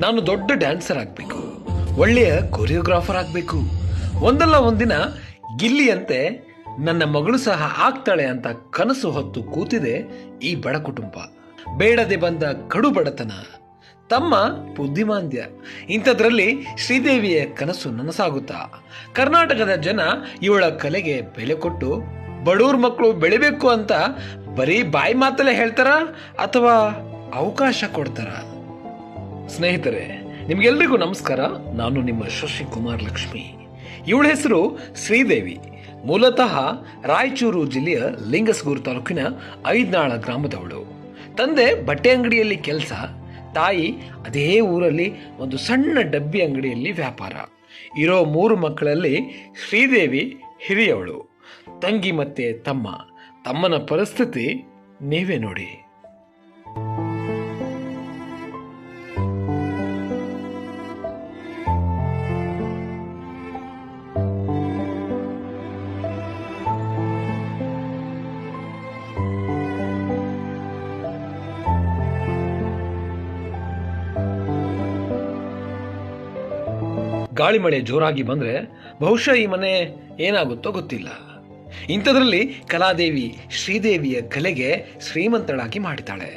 ನಾನು ದೊಡ್ಡ ಡ್ಯಾನ್ಸರ್ ಆಗಬೇಕು, ಒಳ್ಳೆಯ ಕೊರಿಯೋಗ್ರಾಫರ್ ಆಗಬೇಕು, ಒಂದಲ್ಲ ಒಂದಿನ ಗಿಲ್ಲಿಯಂತೆ ನನ್ನ ಮಗಳು ಸಹ ಆಗ್ತಾಳೆ ಅಂತ ಕನಸು ಹೊತ್ತು ಕೂತಿದೆ ಈ ಬಡ ಕುಟುಂಬ. ಬೇಡದೆ ಬಂದ ಕಡು ಬಡತನ, ತಮ್ಮ ಬುದ್ಧಿಮಾಂದ್ಯ, ಇಂಥದ್ರಲ್ಲಿ ಶ್ರೀದೇವಿಯ ಕನಸು ನನಸಾಗುತ್ತಾ? ಕರ್ನಾಟಕದ ಜನ ಇವಳ ಕಲೆಗೆ ಬೆಲೆ ಕೊಟ್ಟು ಬಡವ್ರ ಮಕ್ಕಳು ಬೆಳಿಬೇಕು ಅಂತ ಬರೀ ಬಾಯಿ ಮಾತಲ್ಲೇ ಹೇಳ್ತಾರ ಅಥವಾ ಅವಕಾಶ ಕೊಡ್ತಾರ? ಸ್ನೇಹಿತರೆ, ನಿಮ್ಗೆಲ್ರಿಗೂ ನಮಸ್ಕಾರ. ನಾನು ನಿಮ್ಮ ಶಶಿಕುಮಾರ್ ಲಕ್ಷ್ಮಿ. ಇವಳ ಹೆಸರು ಶ್ರೀದೇವಿ. ಮೂಲತಃ ರಾಯಚೂರು ಜಿಲ್ಲೆಯ ಲಿಂಗಸಗೂರು ತಾಲೂಕಿನ ಐದ್ನಾಳ ಗ್ರಾಮದವಳು. ತಂದೆ ಬಟ್ಟೆ ಅಂಗಡಿಯಲ್ಲಿ ಕೆಲಸ, ತಾಯಿ ಅದೇ ಊರಲ್ಲಿ ಒಂದು ಸಣ್ಣ ಡಬ್ಬಿ ಅಂಗಡಿಯಲ್ಲಿ ವ್ಯಾಪಾರ. ಇರೋ 3 ಮಕ್ಕಳಲ್ಲಿ ಶ್ರೀದೇವಿ ಹಿರಿಯವಳು. ತಂಗಿ ಮತ್ತೆ ತಮ್ಮನ ಪರಿಸ್ಥಿತಿ ನೀವೇ ನೋಡಿ. ಗಾಳಿ ಮಳೆ ಜೋರಾಗಿ ಬಂದರೆ ಬಹುಶಃ ಈ ಮನೆ ಏನಾಗುತ್ತೋ ಗೊತ್ತಿಲ್ಲ. ಇಂಥದ್ರಲ್ಲಿ ಕಲಾದೇವಿ ಶ್ರೀದೇವಿಯ ಕಲೆಗೆ ಶ್ರೀಮಂತಳಾಗಿ ಮಾಡಿದ್ದಾಳೆ.